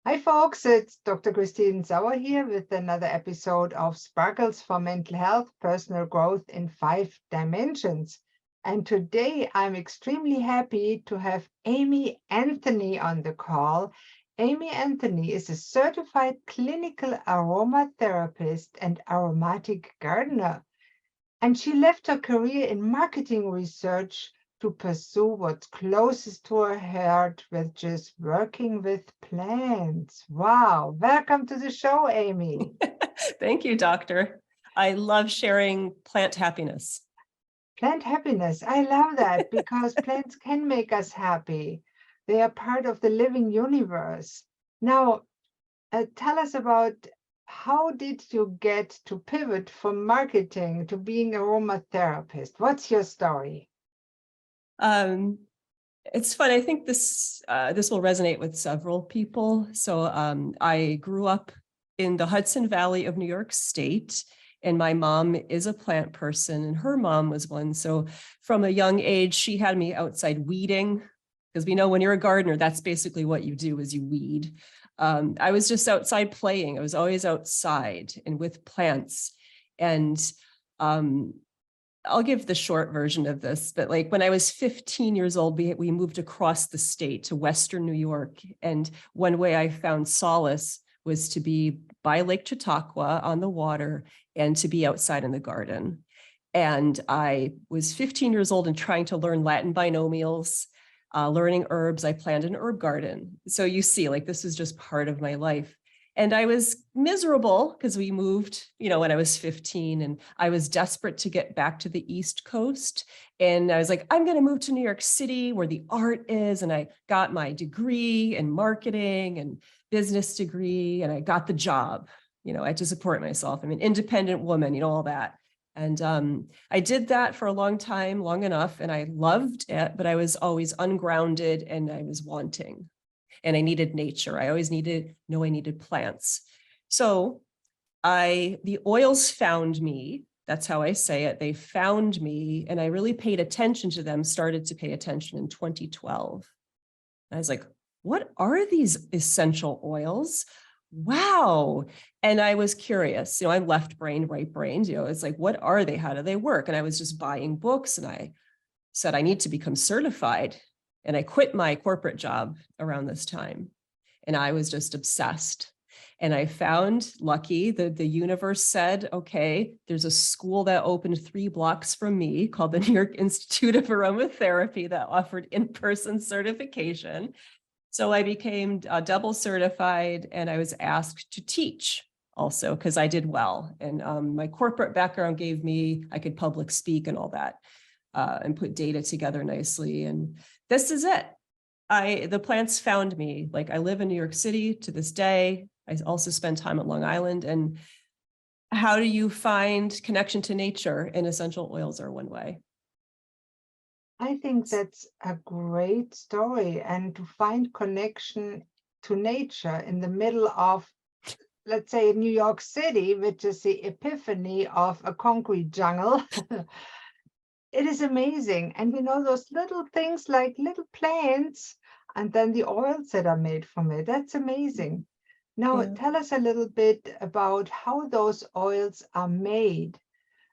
Hi, folks. It's Dr. Christine Sauer here with another episode of Sparkles for Mental Health, Personal Growth in 5 Dimensions. And today I'm extremely happy to have Amy Anthony on the call. Amy Anthony is a certified clinical aromatherapist and aromatic gardener. And she left her career in marketing research to pursue what's closest to her heart, which is working with plants. Wow. Welcome to the show, Amy. Thank you, doctor. I love sharing plant happiness. Plant happiness. I love that because plants can make us happy. They are part of the living universe. Now, tell us about how did you get to pivot from marketing to being an aromatherapist? What's your story? It's fun. I think this will resonate with several people. So I grew up in the Hudson Valley of New York State, and my mom is a plant person, and her mom was one. So from a young age, she had me outside weeding, because we know when you're a gardener, that's basically what you do is you weed. I was just outside playing. I was always outside and with plants. And I'll give the short version of this, but like when I was 15 years old, we moved across the state to Western New York. And one way I found solace was to be by Lake Chautauqua on the water and to be outside in the garden. And I was 15 years old and trying to learn Latin binomials, learning herbs. I planted an herb garden. So you see, like this is just part of my life. And I was miserable because we moved, when I was 15, and I was desperate to get back to the East Coast. And I was like, I'm going to move to New York City where the art is. And I got my degree in marketing and business degree, and I got the job. I had to support myself. I'm an independent woman, all that. And I did that for a long time, long enough, and I loved it, but I was always ungrounded and I was wanting. And I needed nature. I always needed plants. So the oils found me. That's how I say it. They found me, and I really paid attention to them, started to pay attention in 2012. I was like, what are these essential oils? Wow. And I was curious, I'm left brain, right brain, it's like, what are they? How do they work? And I was just buying books, and I said, I need to become certified. And I quit my corporate job around this time. And I was just obsessed. And I found lucky that the universe said, okay, there's a school that opened 3 blocks from me called the New York Institute of Aromatherapy that offered in-person certification. So I became double certified, and I was asked to teach also because I did well. And my corporate background gave me, I could public speak and all that. And put data together nicely. And this is it. The plants found me. Like I live in New York City to this day. I also spend time at Long Island. And how do you find connection to nature? And essential oils are one way. I think that's a great story. And to find connection to nature in the middle of, let's say, New York City, which is the epiphany of a concrete jungle. It is amazing. And those little things like little plants and then the oils that are made from it. That's amazing. Now, tell us a little bit about how those oils are made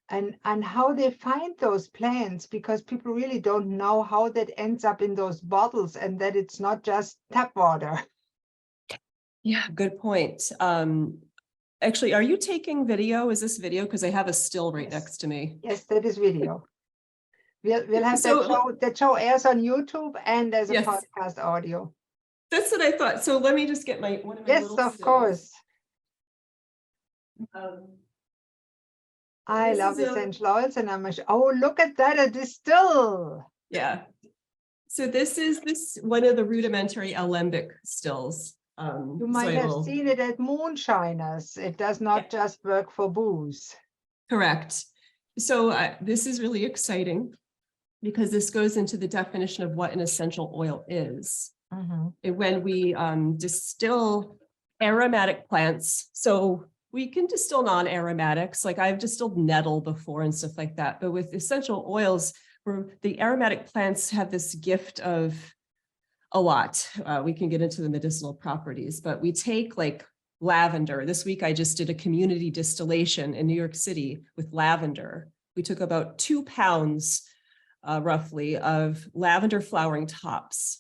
and how they find those plants, because people really don't know how that ends up in those bottles and that it's not just tap water. Yeah, good point. Actually, are you taking video? Is this video? Because I have a still right next to me. Yes, that is video. We'll have that show airs on YouTube and as a podcast audio. That's what I thought. So let me just get one of my little of stills. Course. I love essential oils, and look at that, a distill. Yeah. So this is one of the rudimentary alembic stills. You might have seen it at moonshiners. It does not just work for booze. Correct. So this is really exciting because this goes into the definition of what an essential oil is. Mm-hmm. When we distill aromatic plants, so we can distill non-aromatics, like I've distilled nettle before and stuff like that, but with essential oils, where the aromatic plants have this gift of A lot. We can get into the medicinal properties, but we take like lavender. This week, I just did a community distillation in New York City with lavender. We took about 2 pounds, roughly, of lavender flowering tops.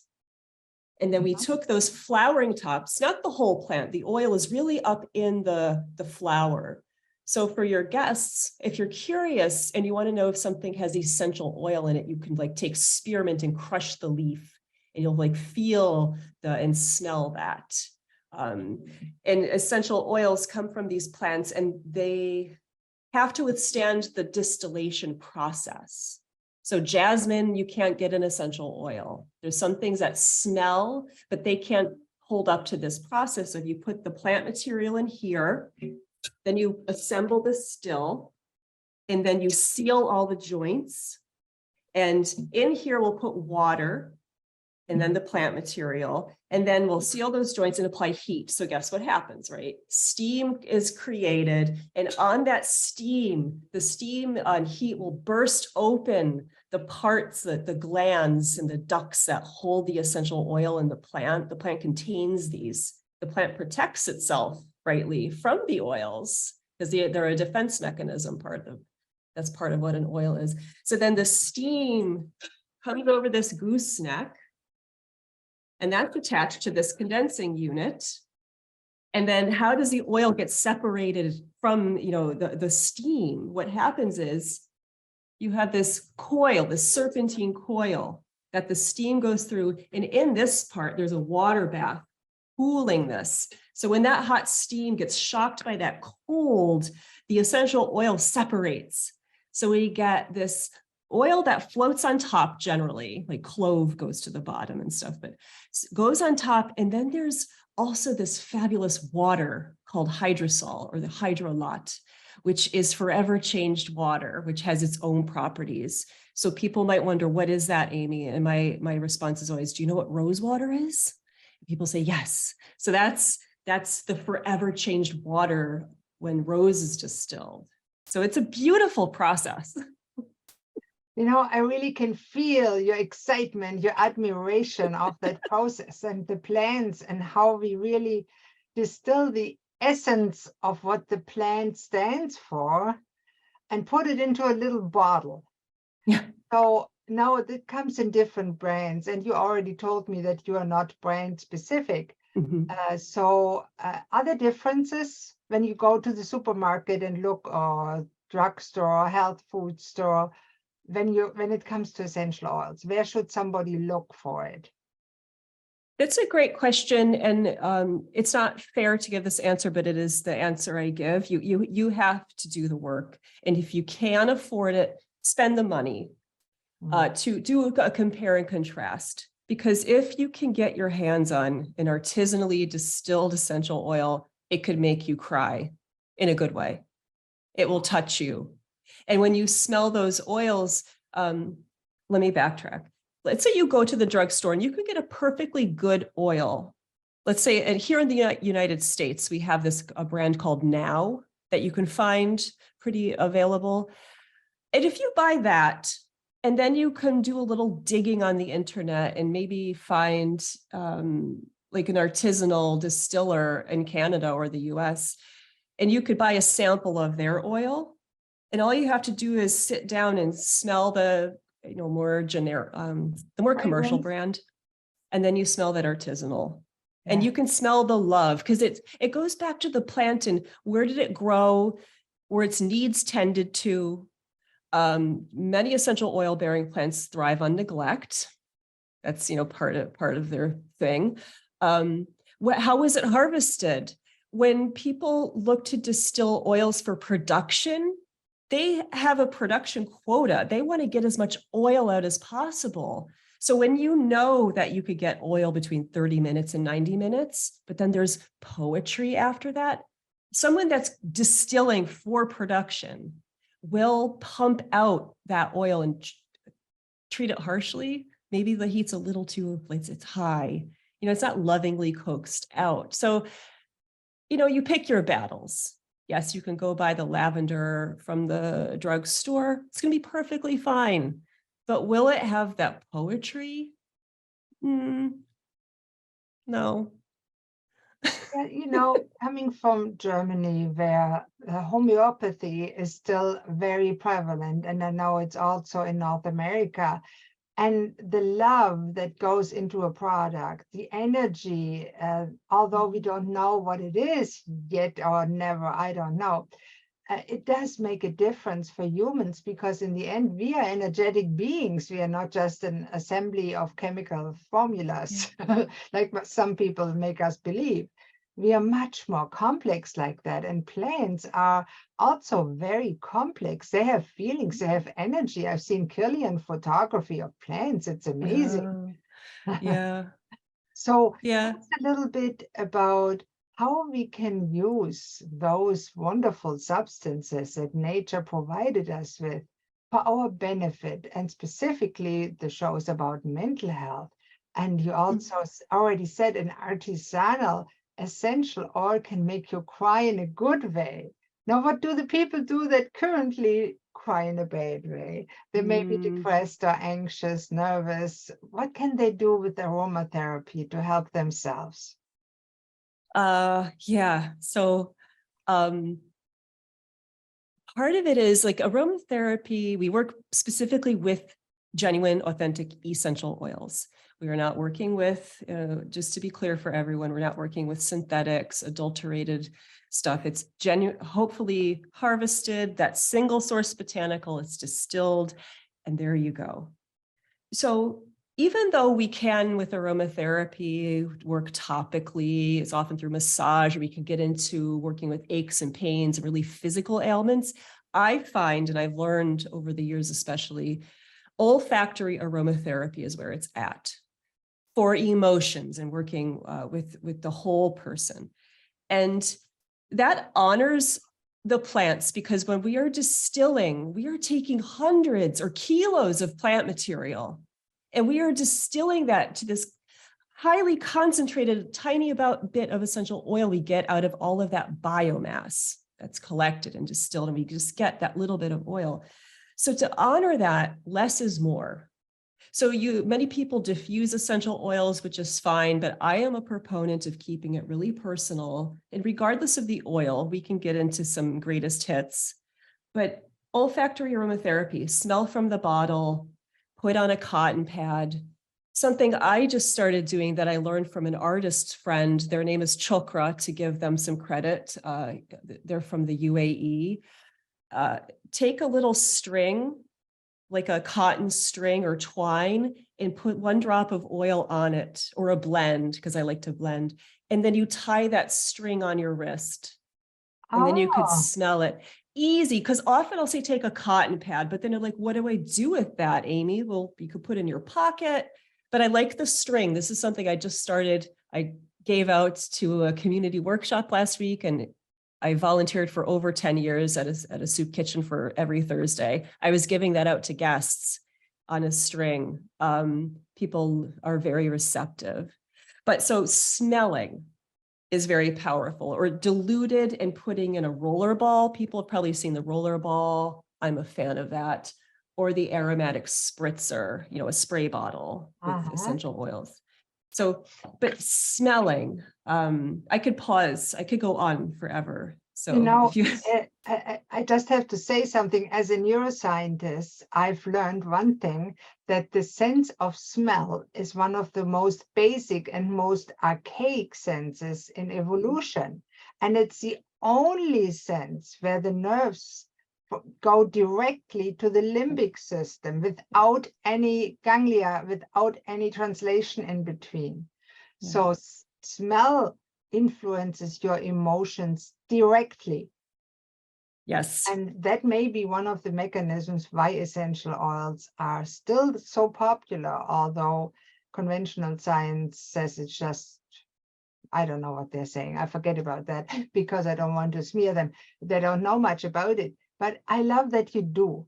And then we took those flowering tops, not the whole plant. The oil is really up in the flower. So for your guests, if you're curious and you want to know if something has essential oil in it, you can like take spearmint and crush the leaf, and you'll like feel and smell that. And essential oils come from these plants, and they have to withstand the distillation process. So jasmine, you can't get an essential oil. There's some things that smell, but they can't hold up to this process. So if you put the plant material in here, then you assemble the still, and then you seal all the joints. And in here, we'll put water, and then the plant material, and then we'll seal those joints and apply heat. So guess what happens, right? Steam is created, and on that steam, the steam on heat will burst open the parts, the glands and the ducts that hold the essential oil in the plant. The plant contains these. The plant protects itself, rightly, from the oils, because they're a defense mechanism that's part of what an oil is. So then the steam comes over this gooseneck, and that's attached to this condensing unit. And then how does the oil get separated from, the steam? What happens is you have this coil, this serpentine coil that the steam goes through. And in this part, there's a water bath cooling this. So when that hot steam gets shocked by that cold, the essential oil separates. So we get this oil that floats on top generally, like clove goes to the bottom and stuff, but goes on top. And then there's also this fabulous water called hydrosol, or the hydrolat, which is forever changed water, which has its own properties. So people might wonder, what is that, Amy? And my response is always, do you know what rose water is? People say yes. So that's the forever changed water when rose is distilled. So it's a beautiful process. I really can feel your excitement, your admiration of that process and the plants, and how we really distill the essence of what the plant stands for and put it into a little bottle. Yeah. So now it comes in different brands, and you already told me that you are not brand specific. Mm-hmm. Are there differences when you go to the supermarket and look, or drugstore, health food store, when it comes to essential oils? Where should somebody look for it? That's a great question, and it's not fair to give this answer, but it is the answer I give. You have to do the work, and if you can afford it, spend the money to do a compare and contrast. Because if you can get your hands on an artisanally distilled essential oil, it could make you cry in a good way. It will touch you. And when you smell those oils, let me backtrack. Let's say you go to the drugstore and you can get a perfectly good oil. Let's say, and here in the United States, we have a brand called Now that you can find pretty available. And if you buy that, and then you can do a little digging on the internet and maybe find like an artisanal distiller in Canada or the US, and you could buy a sample of their oil. And all you have to do is sit down and smell the more generic, the more commercial brand, and then you smell that artisanal. Yeah. And you can smell the love, because it goes back to the plant and where did it grow, where its needs tended to. Many essential oil bearing plants thrive on neglect. That's part of their thing. How is it harvested? When people look to distill oils for production, they have a production quota. They want to get as much oil out as possible. So when you know that you could get oil between 30 minutes and 90 minutes, but then there's poetry after that, someone that's distilling for production will pump out that oil and treat it harshly. Maybe the heat's a little too, it's high. It's not lovingly coaxed out. So, you pick your battles. Yes, you can go buy the lavender from the drugstore. It's going to be perfectly fine. But will it have that poetry? No. Yeah, coming from Germany, where homeopathy is still very prevalent, and I know it's also in North America, and the love that goes into a product, the energy, although we don't know what it is yet or never, I don't know. It does make a difference for humans because in the end, we are energetic beings. We are not just an assembly of chemical formulas, like what some people make us believe. We are much more complex like that. And plants are also very complex. They have feelings, they have energy. I've seen Kirlian photography of plants. It's amazing. Oh, yeah. So Yeah. that's a little bit about how we can use those wonderful substances that nature provided us with for our benefit. And specifically, the show is about mental health. And you also already said an artisanal essential oil can make you cry in a good way. Now, what do the people do that currently cry in a bad way? They may be Mm. depressed or anxious, nervous. What can they do with aromatherapy to help themselves? Yeah. So um part of it is like aromatherapy. We work specifically with genuine, authentic essential oils. We are not working with, just to be clear for everyone, we're not working with synthetics, adulterated stuff. It's genuine, hopefully harvested, that single source botanical, it's distilled, and there you go. So even though we can, with aromatherapy, work topically, it's often through massage, or we can get into working with aches and pains and really physical ailments, I find, and I've learned over the years especially, olfactory aromatherapy is where it's at for emotions and working with the whole person. And that honors the plants, because when we are distilling, we are taking hundreds or kilos of plant material, and we are distilling that to this highly concentrated, tiny bit of essential oil we get out of all of that biomass that's collected and distilled, and we just get that little bit of oil. So to honor that, less is more. So many people diffuse essential oils, which is fine, but I am a proponent of keeping it really personal. And regardless of the oil, we can get into some greatest hits, but olfactory aromatherapy, smell from the bottle, put on a cotton pad. Something I just started doing that I learned from an artist friend, their name is Chokra, to give them some credit. They're from the UAE. Take a little string, like a cotton string or twine, and put 1 drop of oil on it, or a blend, because I like to blend. And then you tie that string on your wrist, and then you could Oh, smell it. Easy, because often I'll say take a cotton pad, but then they're like, what do I do with that, Amy? Well, you could put in your pocket, but I like the string. This is something I just started. I gave out to a community workshop last week, and I volunteered for over 10 years at a soup kitchen for every Thursday. I was giving that out to guests on a string. People are very receptive. But so smelling is very powerful, or diluted and putting in a roller ball. People have probably seen the roller ball. I'm a fan of that. Or the aromatic spritzer, a spray bottle with uh-huh. essential oils. So, but smelling, I could pause, I could go on forever. You So if know, you, I just have to say something. As a neuroscientist, I've learned one thing, that the sense of smell is one of the most basic and most archaic senses in evolution. And it's the only sense where the nerves go directly to the limbic system without any ganglia, without any translation in between. yeah, So smell influences your emotions directly. yes, And that may be one of the mechanisms why essential oils are still so popular, although conventional science says it's just, I don't know what they're saying. I forget about that because I don't want to smear them. They don't know much about it. But I love that you do.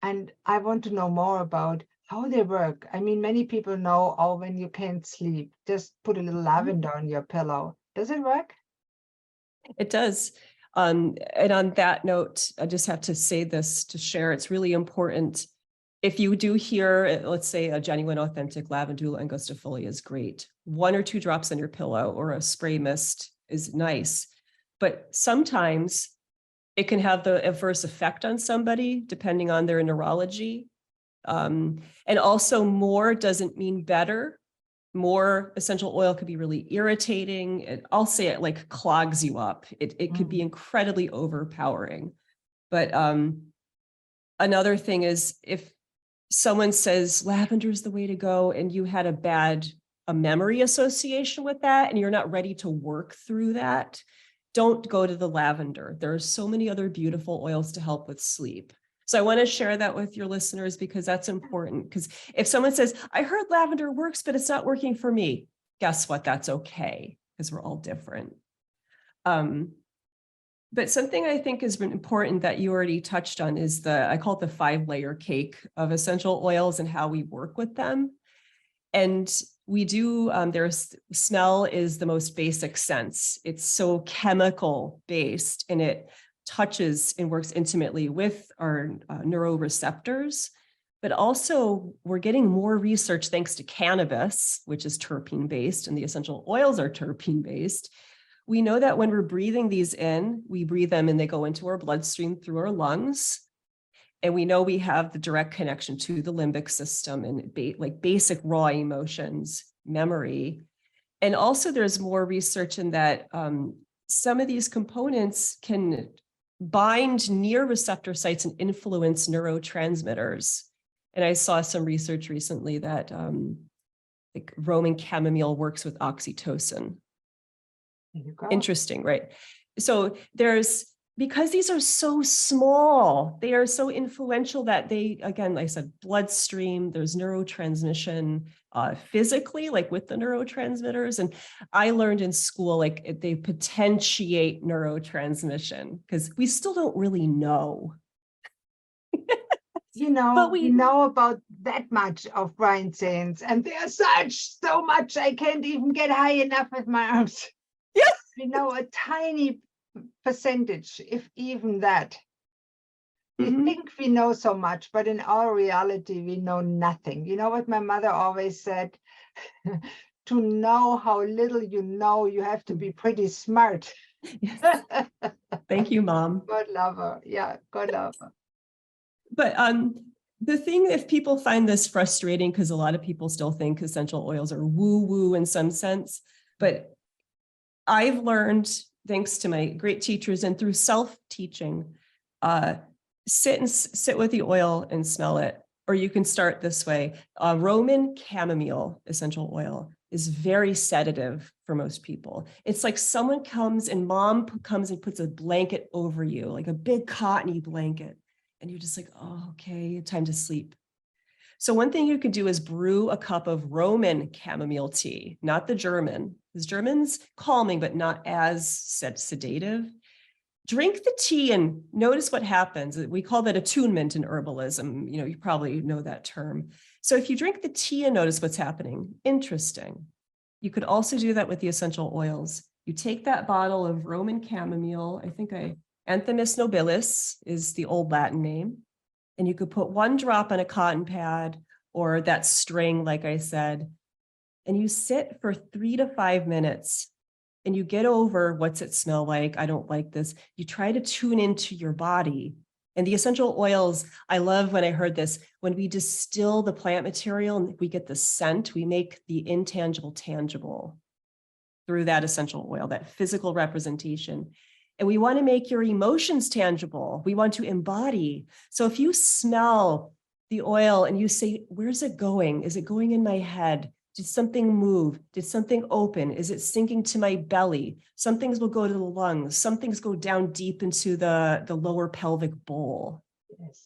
And I want to know more about how they work. I mean, many people know, oh, when you can't sleep, just put a little lavender on your pillow. Does it work? it does. And on that note, I just have to say this to share. It's really important. if you do hear, let's say a genuine, authentic lavandula angustifolia is great. 1 or 2 drops on your pillow or a spray mist is nice. But sometimes it can have the adverse effect on somebody depending on their neurology. And also more doesn't mean better. More essential oil could be really irritating. I'll say it like clogs you up. It could be incredibly overpowering. But another thing is if someone says lavender is the way to go and you had a memory association with that and you're not ready to work through that, don't go to the lavender. There are so many other beautiful oils to help with sleep. So I want to share that with your listeners because that's important. Because if someone says, I heard lavender works, but it's not working for me, guess what? That's okay, because we're all different. But something I think is important that you already touched on is I call it the 5-layer cake of essential oils and how we work with them. And we do, there's smell is the most basic sense. It's so chemical based and it touches and works intimately with our neuroreceptors. But also we're getting more research thanks to cannabis, which is terpene based, and the essential oils are terpene based. We know that when we're breathing these in, we breathe them and they go into our bloodstream through our lungs. And we know we have the direct connection to the limbic system and like basic raw emotions, memory. And also there's more research in that some of these components can bind near receptor sites and influence neurotransmitters. And I saw some research recently that like Roman chamomile works with oxytocin. There you go. Interesting, right? So because these are so small, they are so influential that they, again, like I said, bloodstream, there's neurotransmission physically, like with the neurotransmitters. And I learned in school, like they potentiate neurotransmission because we still don't really know. You know, But we know about that much of brain scenes, and there's so much I can't even get high enough with my arms. Yeah. We know a tiny percentage, if even that. We think we know so much, but in our reality, we know nothing. You know what my mother always said? To know how little you know, you have to be pretty smart. Yes. Thank you, Mom. God love her. Yeah, God love her. But the thing, if people find this frustrating, because a lot of people still think essential oils are woo-woo in some sense, but I've learned, thanks to my great teachers and through self-teaching, sit with the oil and smell it. Or you can start this way. Roman chamomile essential oil is very sedative for most people. It's like someone comes and mom comes and puts a blanket over you, like a big cottony blanket. And you're just like, oh, okay, time to sleep. So one thing you could do is brew a cup of Roman chamomile tea, not the German, because German's calming, but not as sedative. Drink the tea and notice what happens. We call that attunement in herbalism. You know, you probably know that term. So if you drink the tea and notice what's happening, interesting. You could also do that with the essential oils. You take that bottle of Roman chamomile, Anthemis nobilis is the old Latin name. And you could put 1 drop on a cotton pad or that string, like I said, and you sit for 3 to 5 minutes and you get over what's it smell like? I don't like this. You try to tune into your body. And the essential oils, I love when I heard this, when we distill the plant material and we get the scent, we make the intangible tangible through that essential oil, that physical representation. And we want to make your emotions tangible. We want to embody. So if you smell the oil and you say, where's it going? Is it going in my head? Did something move? Did something open? Is it sinking to my belly? Some things will go to the lungs. Some things go down deep into the lower pelvic bowl. Yes.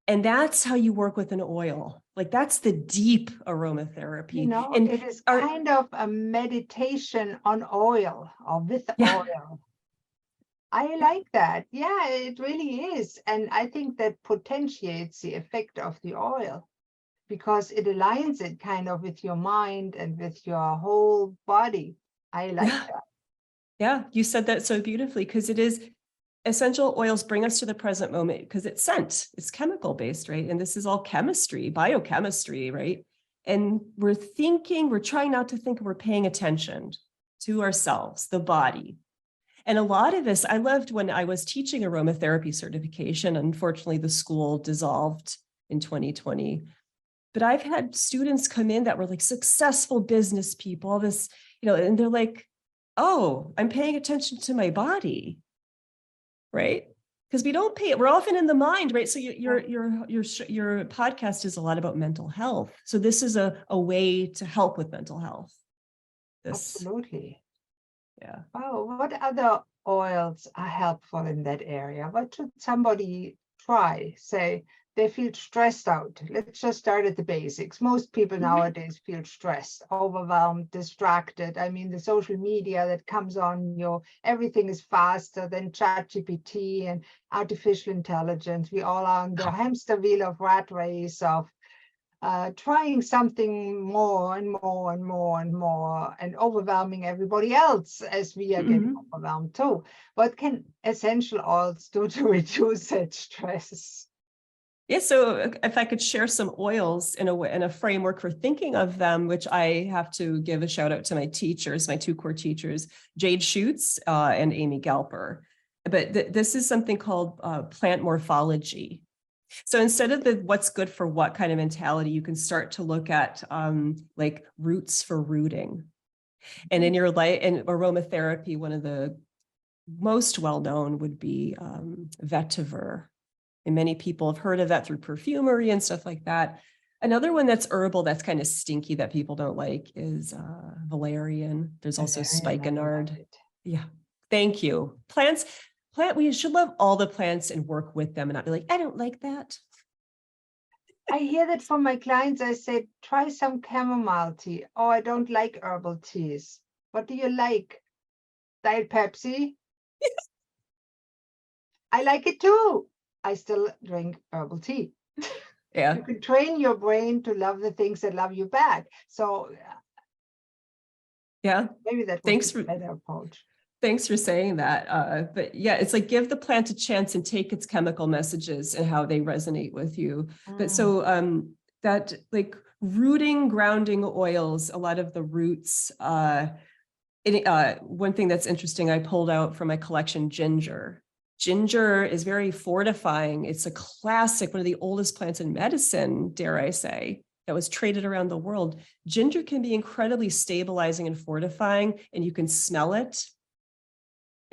And that's how you work with an oil. Like that's the deep aromatherapy. You know, and it is kind of a meditation on oil or with oil. I like that. Yeah, it really is. And I think that potentiates the effect of the oil because it aligns it kind of with your mind and with your whole body. I like that. Yeah, you said that so beautifully because it is, essential oils bring us to the present moment because it's scent, it's chemical based, right? And this is all chemistry, biochemistry, right? And we're trying not to think, we're paying attention to ourselves, the body. And a lot of this, I loved when I was teaching aromatherapy certification. Unfortunately, the school dissolved in 2020. But I've had students come in that were like successful business people, all this, and they're like, oh, I'm paying attention to my body, right? Because we don't pay it. We're often in the mind, right? So your podcast is a lot about mental health. So this is a way to help with mental health. Absolutely. Yeah. Oh, what other oils are helpful in that area? What should somebody try? Say they feel stressed out. Let's just start at the basics. Most people nowadays feel stressed, overwhelmed, distracted. I mean, the social media that comes on, everything is faster than ChatGPT and artificial intelligence. We all are on the hamster wheel of rat race of trying something more and more and more and more and overwhelming everybody else as we are getting overwhelmed too. What can essential oils do to reduce that stress? Yeah, so if I could share some oils in a framework for thinking of them, which I have to give a shout out to my teachers, my two core teachers, Jade Schutz and Amy Galper. But this is something called plant morphology. So instead of the what's good for what kind of mentality, you can start to look at like roots for rooting. And in your life, in aromatherapy, one of the most well-known would be vetiver. And many people have heard of that through perfumery and stuff like that. Another one that's herbal that's kind of stinky that people don't like is valerian. There's also spikenard. Yeah, thank you. We should love all the plants and work with them and not be like, I don't like that. I hear that from my clients. I say, try some chamomile tea. Oh, I don't like herbal teas. What do you like? Diet Pepsi? I like it too. I still drink herbal tea. Yeah. You can train your brain to love the things that love you back. So yeah, maybe that would be a better approach. Thanks for saying that. But yeah, it's like give the plant a chance and take its chemical messages and how they resonate with you. But so that like rooting, grounding oils, a lot of the roots, one thing that's interesting, I pulled out from my collection, ginger. Ginger is very fortifying. It's a classic, one of the oldest plants in medicine, dare I say, that was traded around the world. Ginger can be incredibly stabilizing and fortifying, and you can smell it.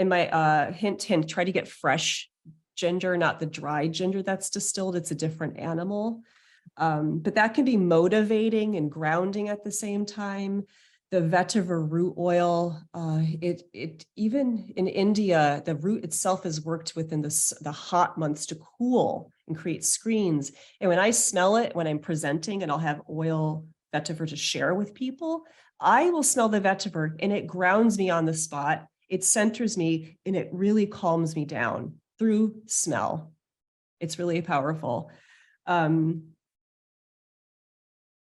And my hint, try to get fresh ginger, not the dry ginger that's distilled. It's a different animal. But that can be motivating and grounding at the same time. The vetiver root oil, it even in India, the root itself is worked within the hot months to cool and create screens. And when I smell it, when I'm presenting and I'll have oil vetiver to share with people, I will smell the vetiver and it grounds me on the spot. It centers me and it really calms me down through smell. It's really powerful.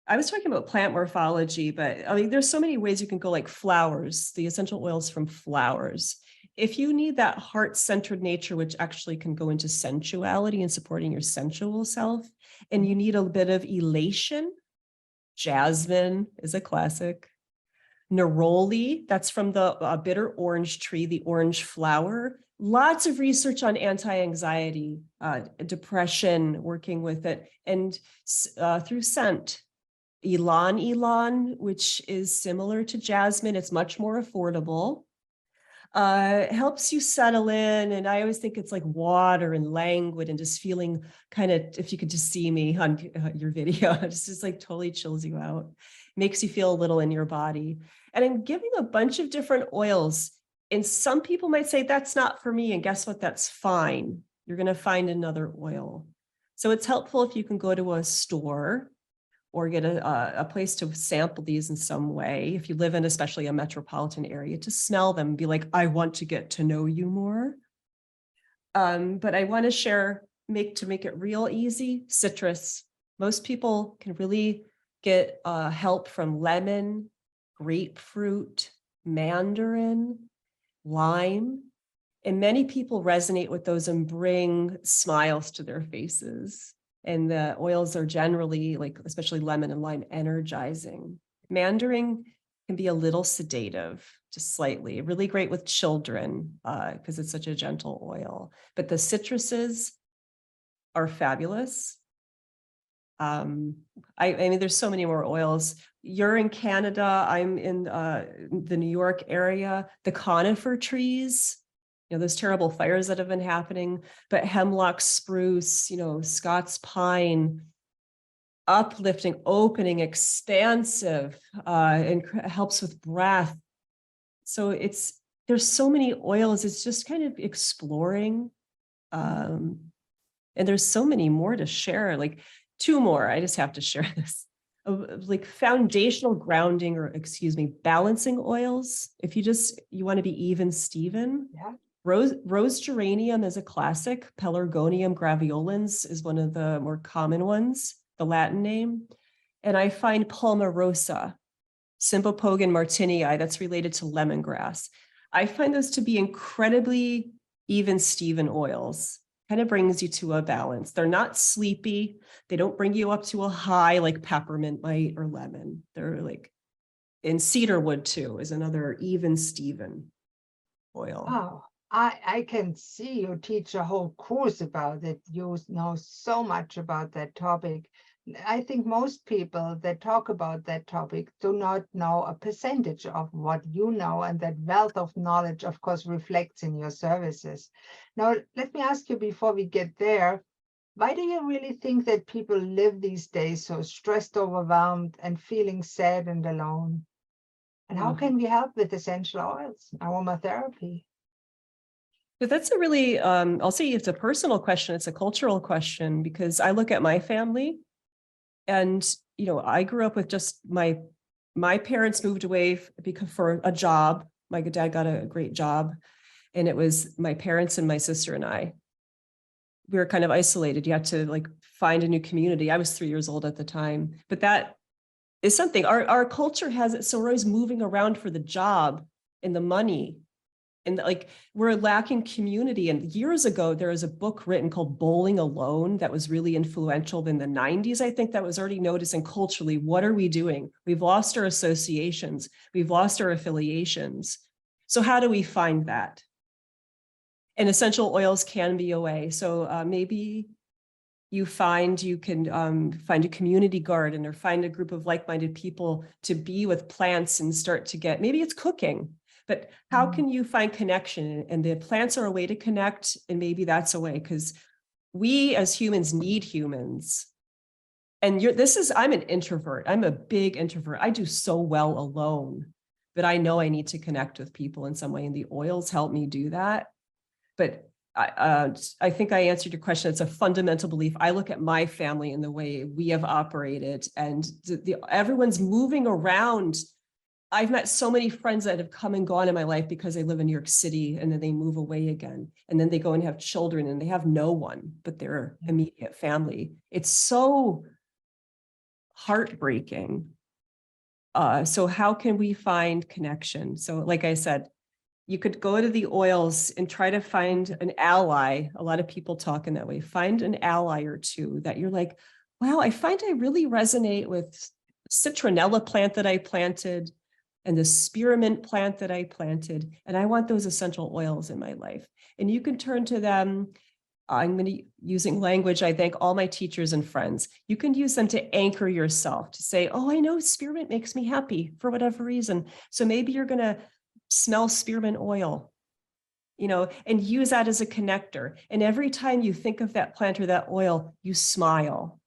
I was talking about plant morphology, but I mean, there's so many ways you can go, like flowers, the essential oils from flowers. If you need that heart-centered nature, which actually can go into sensuality and supporting your sensual self, and you need a bit of elation, jasmine is a classic. Neroli, that's from the bitter orange tree, the orange flower. Lots of research on anti-anxiety, depression, working with it, and through scent. Ylang, which is similar to jasmine. It's much more affordable. Helps you settle in. And I always think it's like water and languid and just feeling kind of, if you could just see me on your video, it's just like totally chills you out. Makes you feel a little in your body. And I'm giving a bunch of different oils. And some people might say, that's not for me. And guess what? That's fine. You're going to find another oil. So it's helpful if you can go to a store or get a place to sample these in some way. If you live in especially a metropolitan area, to smell them and be like, I want to get to know you more. But I want to share, to make it real easy, citrus. Most people can really get help from lemon, grapefruit, mandarin, lime. And many people resonate with those and bring smiles to their faces. And the oils are generally, like, especially lemon and lime, energizing. Mandarin can be a little sedative, just slightly. Really great with children because it's such a gentle oil. But the citruses are fabulous. I mean, there's so many more oils. You're in Canada. I'm in the New York area. The conifer trees, those terrible fires that have been happening, but hemlock, spruce, Scots pine, uplifting, opening, expansive, and helps with breath. So there's so many oils. It's just kind of exploring. And there's so many more to share, like 2 more. I just have to share this. Like foundational grounding, or balancing oils. If you want to be even Steven. Yeah. Rose geranium is a classic. Pelargonium graveolens is one of the more common ones, the Latin name. And I find Palmarosa, Sympopogon martinii, that's related to lemongrass. I find those to be incredibly even Steven oils. Kind of brings you to a balance. They're not sleepy. They don't bring you up to a high like peppermint might or lemon. They're like, and cedarwood too is another even Steven oil. Wow. I can see you teach a whole course about it. You know so much about that topic. I think most people that talk about that topic do not know a percentage of what you know, and that wealth of knowledge, of course, reflects in your services. Now, let me ask you before we get there, why do you really think that people live these days so stressed, overwhelmed, and feeling sad and alone? And how can we help with essential oils, aromatherapy? But that's a really, I'll say it's a personal question. It's a cultural question, because I look at my family and, I grew up with just my parents moved away because for a job. My dad got a great job, and it was my parents and my sister and I. We were kind of isolated. You had to like find a new community. I was 3 years old at the time, but that is something our culture has it. So we're always moving around for the job and the money. And like we're lacking community. And years ago, there was a book written called Bowling Alone that was really influential in the 90s. I think that was already noticing culturally, what are we doing? We've lost our associations. We've lost our affiliations. So how do we find that? And essential oils can be a way. So maybe you can find a community garden or find a group of like-minded people to be with plants and start to get, maybe it's cooking. But how can you find connection? And the plants are a way to connect. And maybe that's a way, because we as humans need humans. And I'm an introvert. I'm a big introvert. I do so well alone, but I know I need to connect with people in some way. And the oils help me do that. But I think I answered your question. It's a fundamental belief. I look at my family and the way we have operated, and everyone's moving around. I've met so many friends that have come and gone in my life because they live in New York City, and then they move away again, and then they go and have children, and they have no one but their immediate family. It's so heartbreaking. So how can we find connection? So like I said, you could go to the oils and try to find an ally. A lot of people talk in that way. Find an ally or two that you're like, wow, I find I really resonate with citronella plant that I planted and the spearmint plant that I planted, and I want those essential oils in my life. And you can turn to them. I'm going to using language I thank all my teachers and friends. You can use them to anchor yourself, to say, oh, I know spearmint makes me happy for whatever reason. So maybe you're going to smell spearmint oil, and use that as a connector. And every time you think of that plant or that oil, you smile.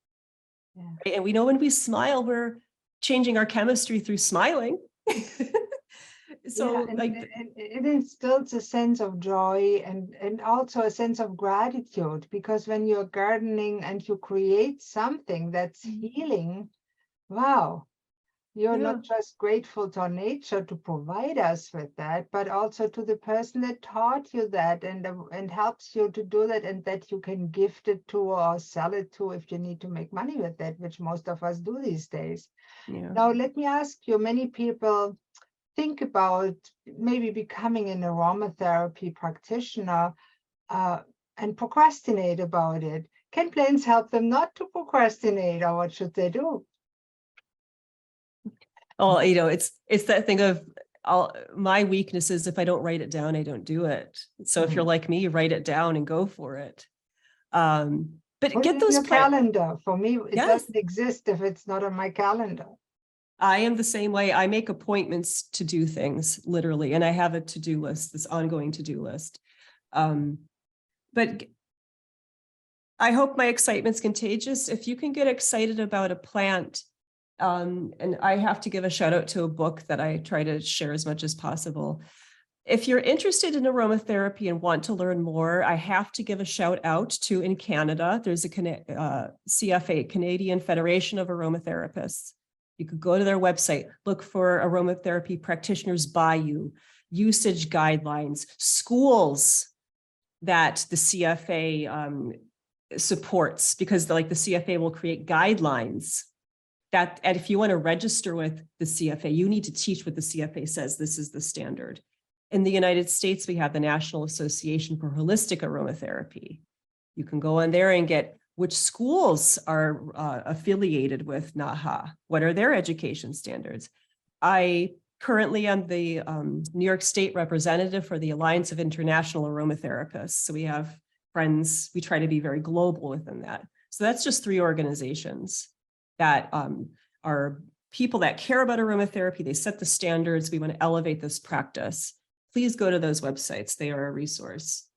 Yeah. Right? And we know when we smile, we're changing our chemistry through smiling. So it instills a sense of joy and also a sense of gratitude, because when you're gardening and you create something that's healing, wow, you're not just grateful to nature to provide us with that, but also to the person that taught you that and helps you to do that, and that you can gift it to or sell it to if you need to make money with that, which most of us do these days. Yeah. Now, let me ask you, many people think about maybe becoming an aromatherapy practitioner and procrastinate about it. Can plants help them not to procrastinate, or what should they do? Oh, it's that thing of my weakness is if I don't write it down, I don't do it. So if you're like me, write it down and go for it. But Put get it in those your calendar. For me, it Yes. doesn't exist if it's not on my calendar. I am the same way. I make appointments to do things literally, and I have a to-do list, this ongoing to-do list. But I hope my excitement's contagious. If you can get excited about a plant, and I have to give a shout out to a book that I try to share as much as possible. If you're interested in aromatherapy and want to learn more, I have to give a shout out to, in Canada, there's a CFA, Canadian Federation of Aromatherapists. You could go to their website, look for aromatherapy practitioners by you, usage guidelines, schools that the CFA supports, because the CFA will create guidelines that, and if you want to register with the CFA, you need to teach what the CFA says. This is the standard. In the United States, we have the National Association for Holistic Aromatherapy. You can go on there and get which schools are affiliated with NAHA. What are their education standards? I currently am the New York State representative for the Alliance of International Aromatherapists. So we have friends, we try to be very global within that. So that's just 3 organizations that are people that care about aromatherapy. They set the standards. We want to elevate this practice. Please go to those websites. They are a resource.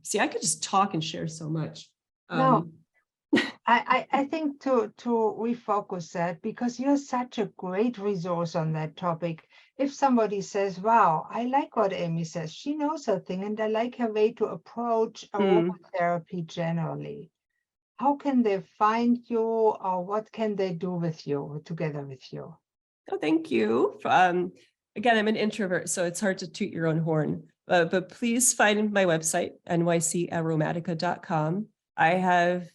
See, I could just talk and share so much. No, I think to refocus that, because you're such a great resource on that topic. If somebody says, wow, I like what Amy says, she knows her thing, and I like her way to approach aromatherapy generally. How can they find you, or what can they do with you, together with you? Oh, thank you. Again, I'm an introvert, so it's hard to toot your own horn, but please find my website, nycaromatica.com. I have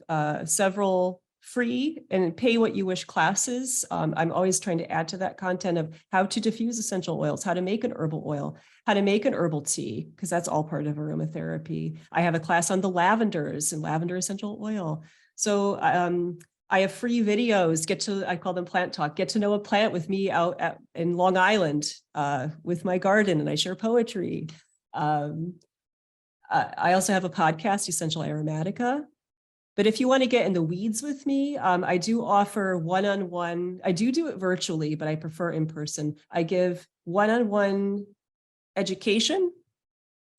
several free and pay what you wish classes. I'm always trying to add to that content of how to diffuse essential oils, how to make an herbal oil, how to make an herbal tea, because that's all part of aromatherapy. I have a class on the lavenders and lavender essential oil. So I have free videos, I call them plant talk, get to know a plant with me out in Long Island with my garden, and I share poetry. I also have a podcast, Essential Aromatica. But if you want to get in the weeds with me, I do offer one-on-one. I do it virtually, but I prefer in person. I give one-on-one education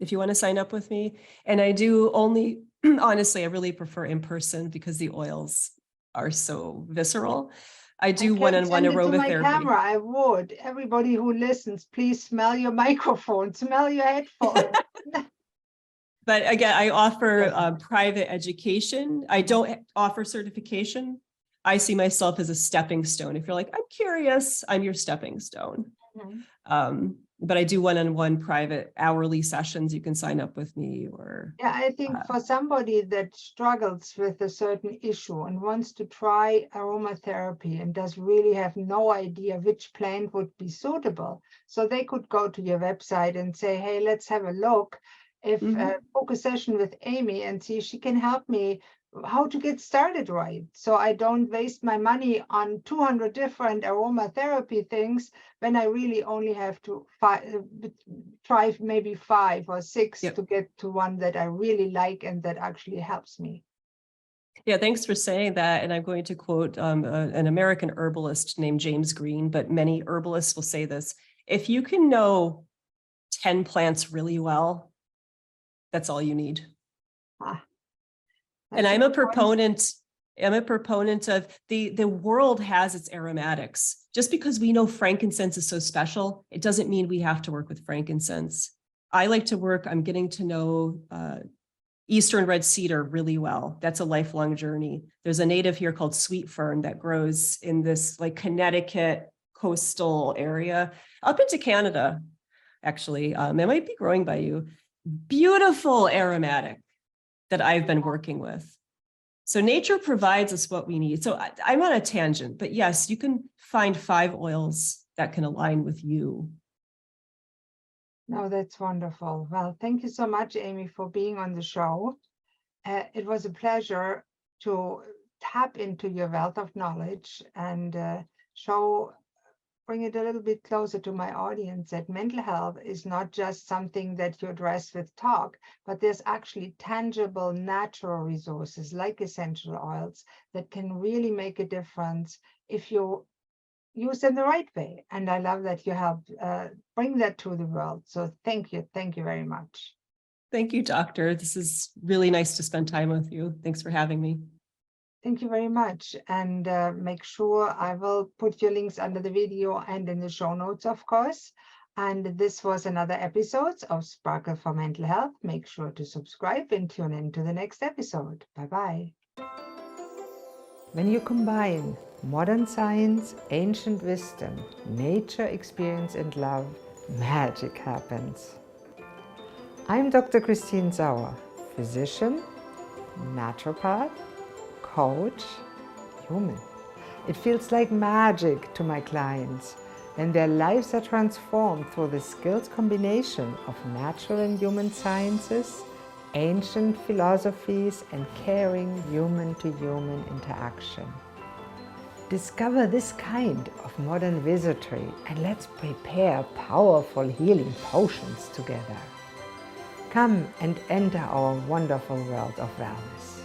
if you want to sign up with me. And I do only, honestly, I really prefer in person because the oils are so visceral. I do one-on-one aromatherapy. To my aromatherapy. camera, I would. Everybody who listens, please smell your microphone, smell your headphone. But again, I offer private education. I don't offer certification. I see myself as a stepping stone. If you're like, I'm curious, I'm your stepping stone. But I do one-on-one private hourly sessions. You can sign up with me, or yeah, I think for somebody that struggles with a certain issue and wants to try aromatherapy and does really have no idea which plant would be suitable, so they could go to your website and say, hey, let's have a look. If book a session with Amy and see if she can help me how to get started right, so I don't waste my money on 200 different aromatherapy things when I really only have to try maybe 5 or 6 to get to one that I really like and that actually helps me. Yeah, thanks for saying that. And I'm going to quote an American herbalist named James Green, but many herbalists will say this: if you can know 10 plants really well, that's all you need. And I'm a proponent of the world has its aromatics. Just because we know frankincense is so special, it doesn't mean we have to work with frankincense. I like to work, I'm getting to know Eastern red cedar really well. That's a lifelong journey. There's a native here called sweet fern that grows in this like Connecticut coastal area up into Canada, actually. It might be growing by you. Beautiful aromatic that I've been working with. So nature provides us what we need. So I'm on a tangent, but yes, you can find 5 oils that can align with you. No, that's wonderful. Well, thank you so much, Amy, for being on the show. It was a pleasure to tap into your wealth of knowledge and bring it a little bit closer to my audience that mental health is not just something that you address with talk, but there's actually tangible natural resources like essential oils that can really make a difference if you use them the right way. And I love that you helped bring that to the world. So thank you. Thank you very much. Thank you, doctor. This is really nice to spend time with you. Thanks for having me. Thank you very much. And make sure I will put your links under the video and in the show notes, of course. And this was another episode of Sparkle for Mental Health. Make sure to subscribe and tune in to the next episode. Bye-bye. When you combine modern science, ancient wisdom, nature experience, and love, magic happens. I'm Dr. Christine Sauer, physician, naturopath, coach, human. It feels like magic to my clients when their lives are transformed through the skilled combination of natural and human sciences, ancient philosophies, and caring human-to-human interaction. Discover this kind of modern wizardry and let's prepare powerful healing potions together. Come and enter our wonderful world of wellness.